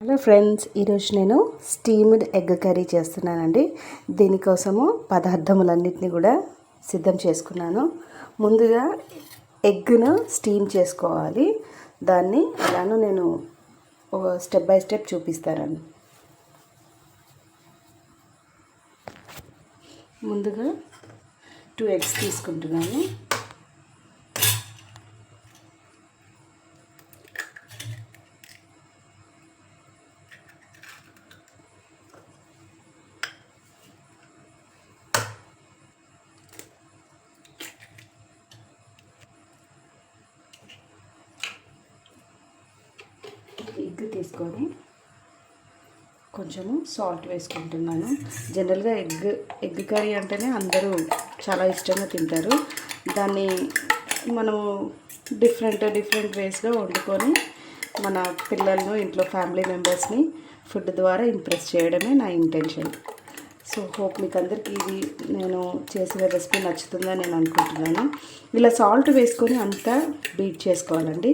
Hello friends, ఈరోజు నేను steamed egg curry చేస్తున్నానండి. దీనికోసము పదార్థములన్నిటిని కూడా సిద్ధం చేసుకున్నాను. ముందుగా ఎగ్ను స్టీమ్ చేసుకోవాలి. దాన్ని ఎలానో నేను స్టెప్ బై స్టెప్ చూపిస్తాను. ముందుగా 2 ఎగ్స్ తీసుకుంటున్నాను. ఎగ్ తీసుకొని కొంచెము సాల్ట్ వేసుకుంటున్నాను. జనరల్గా ఎగ్ కర్రీ అంటేనే అందరూ చాలా ఇష్టంగా తింటారు. దాన్ని మనము డిఫరెంట్ వేస్గా వండుకొని మన పిల్లలను, ఇంట్లో ఫ్యామిలీ మెంబర్స్ని ఫుడ్ ద్వారా ఇంప్రెస్ చేయడమే నా ఇంటెన్షన్. సో హోప్ మీకు అందరికీ ఇది నేను చేసిన రెసిపీ నచ్చుతుందని నేను అనుకుంటున్నాను. ఇలా సాల్ట్ వేసుకొని అంతా బీట్ చేసుకోవాలండి.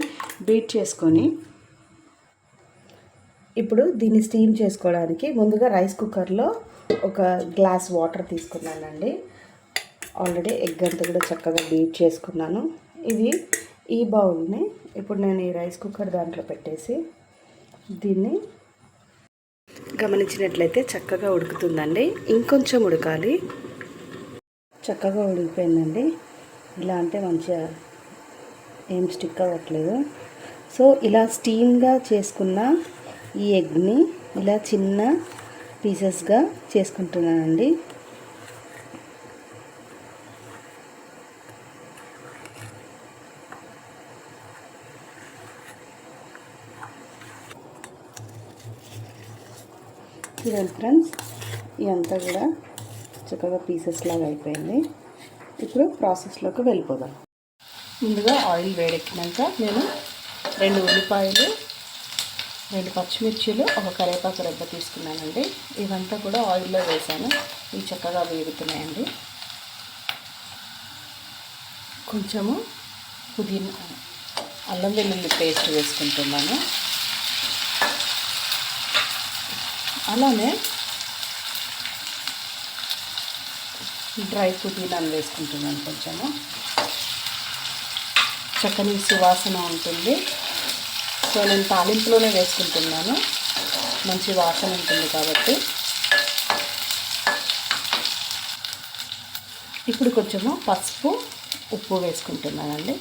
బీట్ చేసుకొని ఇప్పుడు దీన్ని స్టీమ్ చేసుకోవడానికి ముందుగా రైస్ కుక్కర్లో ఒక గ్లాస్ వాటర్ తీసుకున్నానండి. ఆల్రెడీ ఎగ్ అంతా కూడా చక్కగా బీట్ చేసుకున్నాను. ఈ బౌల్ని ఇప్పుడు నేను ఈ రైస్ కుక్కర్ దాంట్లో పెట్టేసి దీన్ని గమనించినట్లయితే చక్కగా ఉడుకుతుందండి. ఇంకొంచెం ఉడకాలి. చక్కగా ఉడికిపోయిందండి. ఇలా అంటే మంచిగా ఏం స్టిక్ అవ్వట్లేదు. సో ఇలా స్టీమ్గా చేసుకున్న ఈ ఎగ్ని ఇలా చిన్న పీసెస్గా చేసుకుంటున్నానండి. చూడండి ఫ్రెండ్స్, ఇదంతా కూడా చక్కగా పీసెస్ లాగా అయిపోయింది. ఇప్పుడు ప్రాసెస్లోకి వెళ్ళిపోదాం. ముందుగా ఆయిల్ వేడెక్కినాక నేను 2 ఉల్లిపాయలు, 2 పచ్చిమిర్చీలు, ఒక కరివేపాకు రెబ్బ తీసుకున్నానండి. ఇవంతా కూడా ఆయిల్లో వేసాను. ఇవి చక్కగా వేగుతున్నాయండి. కొంచెము పుదీనా, అల్లం వెల్లుల్లి పేస్ట్ వేసుకుంటున్నాను. అలానే డ్రై పుదీనాను వేసుకుంటున్నాను. కొంచెము చక్కని సువాసన ఉంటుంది. సో నేను తాలింపులోనే వేసుకుంటున్నాను, మంచి వాసన ఉంటుంది కాబట్టి. ఇప్పుడు కొంచెము పసుపు, ఉప్పు వేసుకుంటున్నానండి.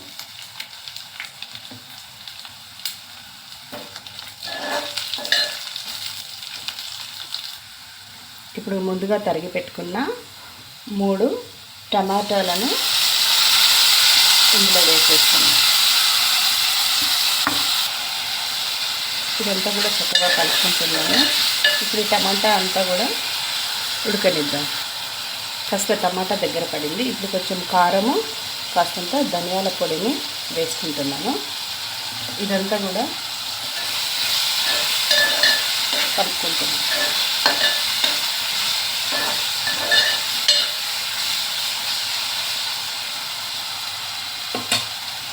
ఇప్పుడు ముందుగా తరిగి పెట్టుకున్న 3 టమాటాలను ఇందులో వేసేస్తున్నాను. ఇదంతా కూడా చక్కగా కలుపుకుంటున్నాను. ఇప్పుడు ఈ టమాటా అంతా కూడా ఉడకనిద్దాం. కాస్త టమాటా దగ్గర పడింది. ఇప్పుడు కొంచెం కారము, కాస్తంత ధనియాల పొడిని వేసుకుంటున్నాను. ఇదంతా కూడా కలుపుకుంటున్నాను.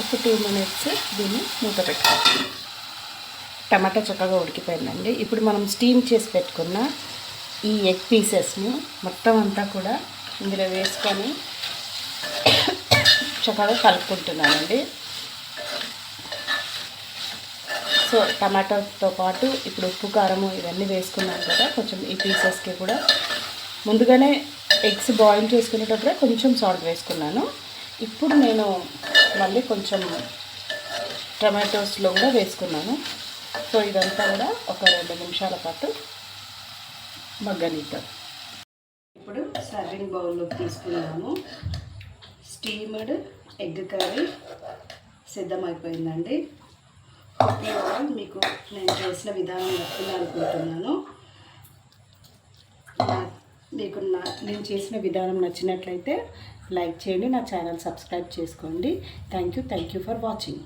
ఒక 2 మినిట్స్ దీన్ని మూత పెట్టుకోవాలి. టమాటా చక్కగా ఉడికిపోయిందండి. ఇప్పుడు మనం స్టీమ్ చేసి పెట్టుకున్న ఈ ఎగ్ పీసెస్ని మొత్తం అంతా కూడా ఇందులో వేసుకొని చక్కగా కలుపుకుంటున్నానండి. సో టమాటాతో పాటు ఇప్పుడు ఉప్పు, కారము ఇవన్నీ వేసుకున్నాను కదా. కొంచెం ఈ పీసెస్కి కూడా ముందుగానే ఎగ్స్ బాయిల్ చేసుకునేటప్పుడే కొంచెం సాల్ట్ వేసుకున్నాను. ఇప్పుడు నేను మళ్ళీ కొంచెం టమాటోస్లో కూడా వేసుకున్నాను. సో ఇదంతా కూడా ఒక 2 నిమిషాల పాటు మగ్గనిద్దాం. ఇప్పుడు సర్వింగ్ బౌల్లోకి తీసుకున్నాము. స్టీమ్డ్ ఎగ్ కర్రీ సిద్ధమైపోయిందండి. మీకు నేను చేసిన విధానం నచ్చిందనుకుంటున్నాను. మీకు నేను చేసిన విధానం నచ్చినట్లయితే లైక్ చేయండి, నా ఛానల్ సబ్స్క్రైబ్ చేసుకోండి. Thank you for watching.